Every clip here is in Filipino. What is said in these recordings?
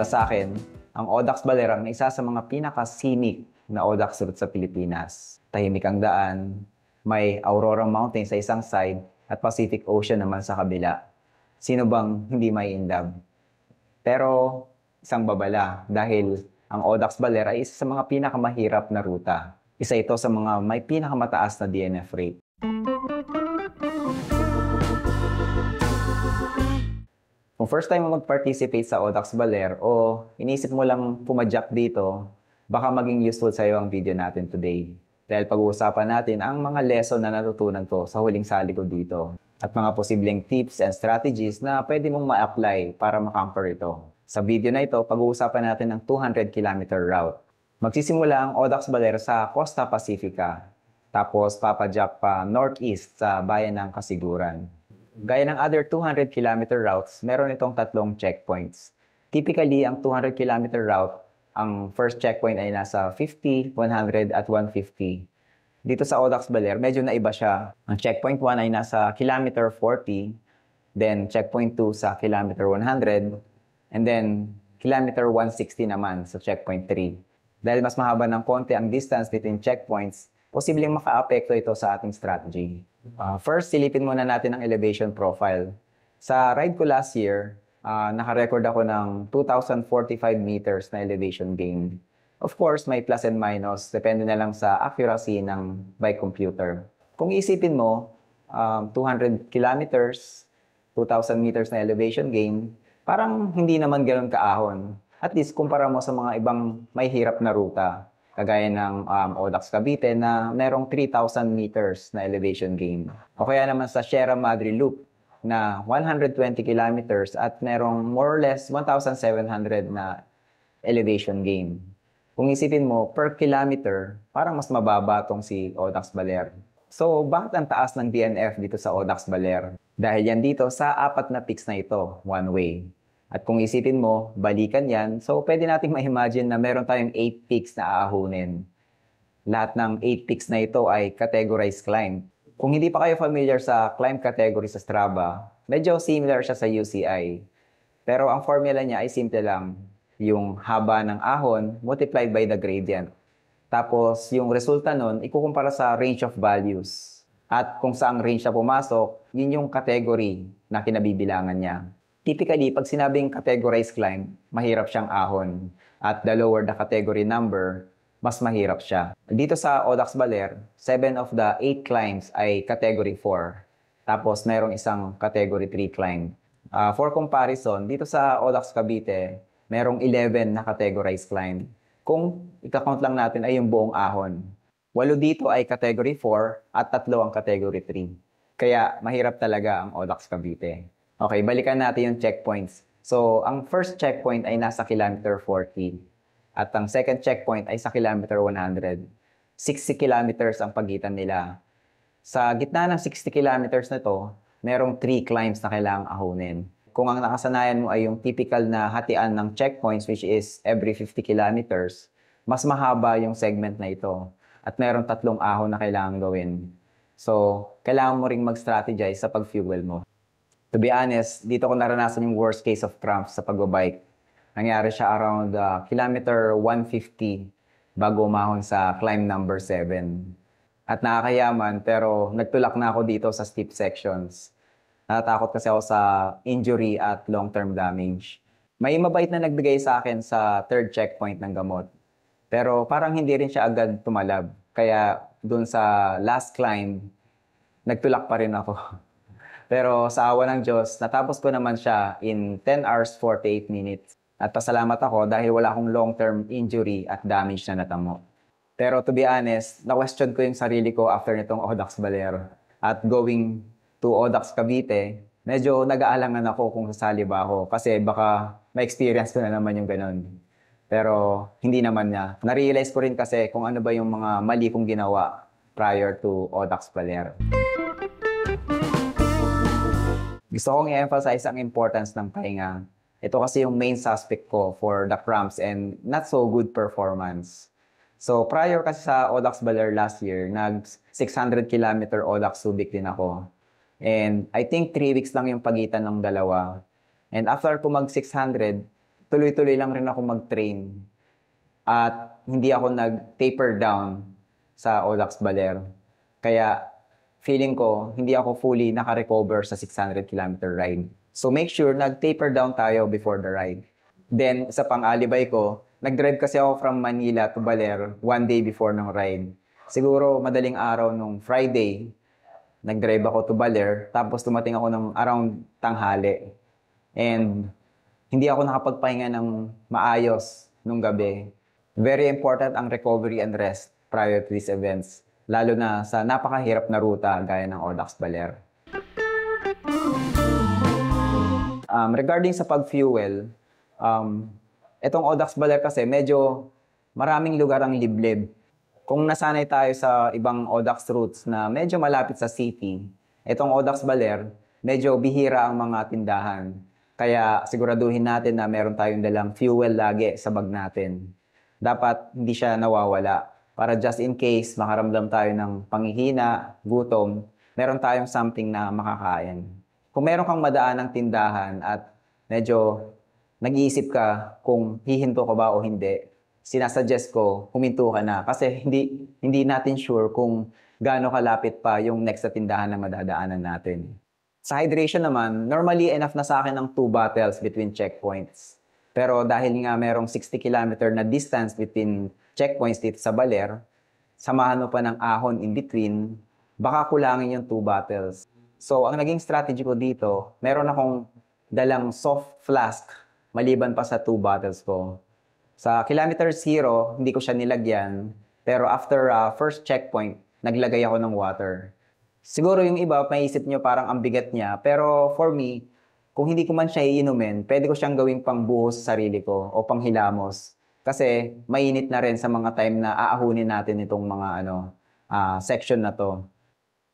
Para sa akin, ang Audax Baler ang isa sa mga pinaka-scenic na Audax route sa Pilipinas. Tahimik ang daan, may Aurora Mountain sa isang side at Pacific Ocean naman sa kabila. Sino bang hindi may in love? Pero isang babala dahil ang Audax Baler ay isa sa mga pinakamahirap na ruta. Isa ito sa mga may pinakamataas na DNF rate. Kung first time mo mag-participate sa Audax Baler o inisip mo lang pumadyak dito, baka maging useful sa iyo ang video natin today. Dahil pag-uusapan natin ang mga lesson na natutunan ko sa huling sali ko dito at mga posibleng tips and strategies na pwede mong ma-apply para makonquer ito. Sa video na ito, pag-uusapan natin ang 200km route. Magsisimula ang Audax Baler sa Costa Pacifica, tapos papadyak pa northeast sa bayan ng Kasiguran. Gaya ng other 200km routes, meron itong tatlong checkpoints. Typically, ang 200km route, ang first checkpoint ay nasa 50, 100 at 150. Dito sa Audax Baler, medyo naiba siya. Ang checkpoint 1 ay nasa kilometer 40, then checkpoint 2 sa kilometer 100, and then kilometer 160 naman sa checkpoint 3. Dahil mas mahaba ng konti ang distance between checkpoints, posibleng maka-apekto ito sa ating strategy. First, silipin muna natin ang elevation profile. Sa ride ko last year, naka-record ako ng 2,045 meters na elevation gain. Of course, may plus and minus. Depende na lang sa accuracy ng bike computer. Kung isipin mo, 200 kilometers, 2,000 meters na elevation gain, parang hindi naman ganoon kaahon. At least, kumpara mo sa mga ibang may hirap na ruta. Kagaya ng Audax Cavite na merong 3,000 meters na elevation gain. O kaya naman sa Sierra Madre Loop na 120 kilometers at merong more or less 1,700 na elevation gain. Kung isipin mo, per kilometer, parang mas mababa tong si Audax Baler. So, bakit ang taas ng DNF dito sa Audax Baler? Dahil yan dito sa 4 na peaks na ito, one way. At kung isipin mo, balikan yan, so pwede nating ma-imagine na meron tayong 8 peaks na aahunin. Lahat ng 8 peaks na ito ay categorized climb. Kung hindi pa kayo familiar sa climb category sa Strava, medyo similar siya sa UCI. Pero ang formula niya ay simple lang. Yung haba ng ahon multiplied by the gradient. Tapos yung resulta nun, ikukumpara sa range of values. At kung saang range na pumasok, yun yung category na kinabibilangan niya. Typically, pag sinabing categorized climb, mahirap siyang ahon. At the lower the category number, mas mahirap siya. Dito sa Audax Baler, 7 of the 8 climbs ay category 4. Tapos, mayroong isang category 3 climb. For comparison, dito sa Audax Cavite, mayroong 11 na categorized climb. Kung ika-count lang natin ay yung buong ahon. 8 dito ay category 4 at 3 ang category 3. Kaya, mahirap talaga ang Audax Cavite. Okay, balikan natin yung checkpoints. So, ang first checkpoint ay nasa kilometer 40. At ang second checkpoint ay sa kilometer 100. 60 kilometers ang pagitan nila. Sa gitna ng 60 kilometers na to, merong 3 climbs na kailangang ahunin. Kung ang nakasanayan mo ay yung typical na hatian ng checkpoints, which is every 50 kilometers, mas mahaba yung segment na ito. At merong 3 ahon na kailangang gawin. So, kailangan mo ring mag-strategize sa pag-fuel mo. To be honest, dito ko naranasan yung worst case of cramps sa pagbabike. Nangyari siya around kilometer 150 bago umahon sa climb number 7. At nakakayaman, pero nagtulak na ako dito sa steep sections. Natatakot kasi ako sa injury at long-term damage. May mabait na nagbigay sa akin sa third checkpoint ng gamot. Pero parang hindi rin siya agad tumalab. Kaya dun sa last climb, nagtulak pa rin ako. Pero sa awa ng Diyos, natapos ko naman siya in 10 hours 48 minutes. At pasalamat ako dahil wala akong long-term injury at damage na natamo. Pero to be honest, na-question ko yung sarili ko after nitong Audax Baler. At going to Audax Cavite, medyo nag-aalangan ako kung sasali ba ako. Kasi baka ma-experience ko na naman yung ganun. Pero hindi naman niya. Na-realize ko rin kasi kung ano ba yung mga mali kong ginawa prior to Audax Baler. Gusto kong i-emphasize ang importance ng pahinga. Ito kasi yung main suspect ko for the cramps and not so good performance. So prior kasi sa Audax Baler last year, nag 600km Audax Subic din ako. And I think 3 weeks lang yung pagitan ng dalawa. And after ko mag 600, tuloy-tuloy lang rin ako mag-train at hindi ako nag-taper down sa Audax Baler. Kaya feeling ko hindi ako fully naka-recover sa 600-kilometer ride. So make sure nag-taper down tayo before the ride. Then sa pang-alibay ko, nag-drive kasi ako from Manila to Baler one day before ng ride. Siguro madaling araw nung Friday, nag-drive ako to Baler, tapos tumating ako ng around tanghali. And hindi ako nakapagpahinga ng maayos nung gabi. Very important ang recovery and rest prior to these events, lalo na sa napakahirap na ruta gaya ng Audax Baler. Regarding sa pag-fuel, itong Audax Baler kasi medyo maraming lugar ang liblib. Kung nasanay tayo sa ibang Audax routes na medyo malapit sa city, itong Audax Baler, medyo bihira ang mga tindahan. Kaya siguraduhin natin na meron tayong dalang fuel lagi sa bag natin. Dapat hindi siya nawawala para just in case makaramdam tayo ng panghihina, gutom, meron tayong something na makakain. Kung meron kang madaan ng tindahan at medyo nag-iisip ka kung hihinto ka ba o hindi, sinasuggest ko huminto ka na kasi hindi natin sure kung gaano kalapit pa yung next na tindahan na madadaanan natin. Sa hydration naman, normally enough na sa akin ng 2 bottles between checkpoints. Pero dahil nga merong 60-kilometer na distance between checkpoints dito sa Baler, samahan mo pa ng ahon in between, baka kulangin yung 2 bottles. So, ang naging strategy ko dito, meron akong dalang soft flask maliban pa sa 2 bottles ko. Sa kilometer 0, hindi ko siya nilagyan, pero after first checkpoint, naglagay ako ng water. Siguro yung iba, maisip nyo parang ang bigat niya, pero for me, kung hindi ko man siya iinumin, pwede ko siyang gawing pangbuhos sa sarili ko o panghilamos. Kasi mainit na rin sa mga time na aahunin natin itong mga section na to.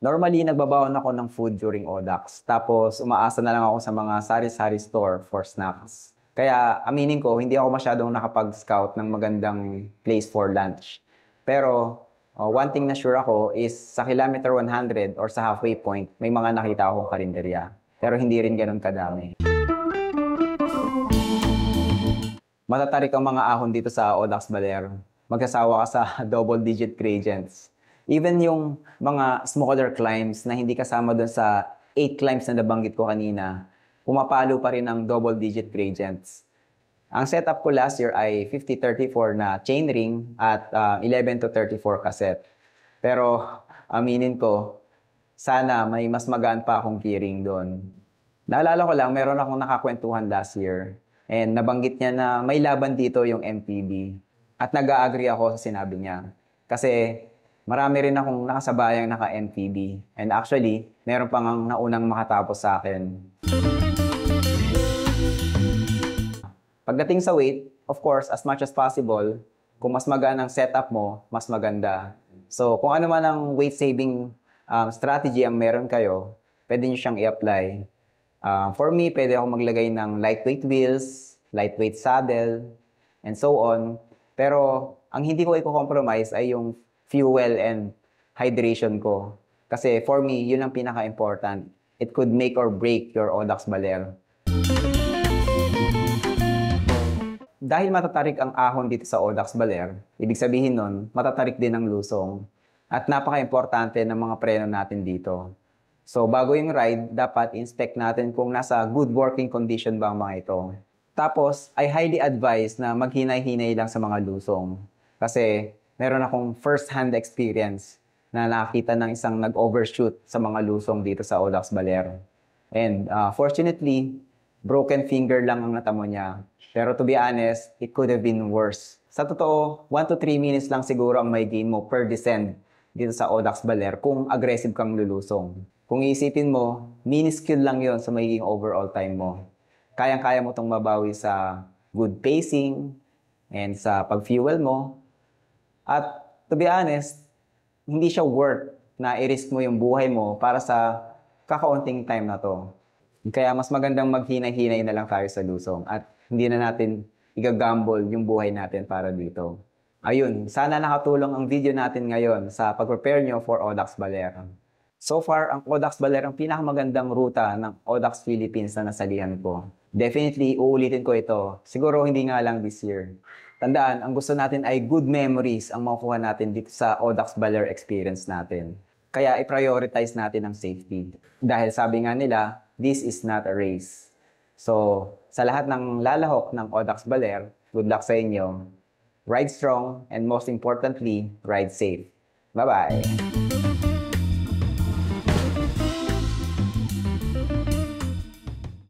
Normally, nagbabaon ako ng food during Audax. Tapos, umaasa na lang ako sa mga sari-sari store for snacks. Kaya, aminin ko, hindi ako masyadong nakapag-scout ng magandang place for lunch. Pero, one thing na sure ako is sa kilometer 100 or sa halfway point, may mga nakita akong karinderya. Pero hindi rin ganun kadami. Matatarik ang mga ahon dito sa Audax Baler. Magsasawa ka sa double-digit gradients. Even yung mga smaller climbs na hindi kasama dun sa 8 climbs na nabanggit ko kanina, pumapalo pa rin ang double-digit gradients. Ang setup ko last year ay 50-34 na chainring at 11-34 cassette. Pero aminin ko, sana may mas magaan pa akong gearing doon. Naalala ko lang, meron akong nakakwentuhan last year and nabanggit niya na may laban dito yung MTB. At nag-a-agree ako sa sinabi niya. Kasi marami rin akong nakasabayang naka-MTB. And actually, meron pang naunang makatapos sa akin. Pagdating sa weight, of course, as much as possible, kung mas maganda ang setup mo, mas maganda. So, kung ano man ang weight-saving strategy ang meron kayo, pwede nyo siyang i-apply. For me, pwede ako maglagay ng lightweight wheels, lightweight saddle, and so on. Pero, ang hindi ko i-compromise ay yung fuel and hydration ko. Kasi for me, yun ang pinaka-important. It could make or break your Audax Baler. Dahil matatarik ang ahon dito sa Audax Baler, ibig sabihin nun, matatarik din ang lusong. At napaka-importante ng mga preno natin dito. So, bago yung ride, dapat inspect natin kung nasa good working condition ba ang mga ito. Tapos, I highly advise na maghinay-hinay lang sa mga lusong. Kasi, meron akong first-hand experience na nakakita ng isang nag-overshoot sa mga lusong dito sa Audax Baler. And fortunately, broken finger lang ang natamo niya. Pero to be honest, it could have been worse. Sa totoo, 1 to 3 minutes lang siguro ang may gain mo per descent dito sa Audax Baler kung aggressive kang lulusong. Kung iisipin mo, minuscule lang yon sa magiging overall time mo. Kayang-kaya mo itong mabawi sa good pacing and sa pag-fuel mo. At to be honest, hindi siya worth na i-risk mo yung buhay mo para sa kakaunting time na to. Kaya mas magandang maghinay-hinay na lang tayo sa lusong at hindi na natin igagamble yung buhay natin para dito. Ayun, sana nakatulong ang video natin ngayon sa pag-prepare nyo for Audax Baler. So far, ang Audax Baler ang pinakamagandang ruta ng Audax Philippines na nasalihan ko. Definitely, uulitin ko ito. Siguro hindi nga lang this year. Tandaan, ang gusto natin ay good memories ang makukuha natin dito sa Audax Baler experience natin. Kaya i-prioritize natin ang safety. Dahil sabi nga nila, this is not a race. So, sa lahat ng lalahok ng Audax Baler, good luck sa inyo. Ride strong and most importantly, ride safe. Bye-bye!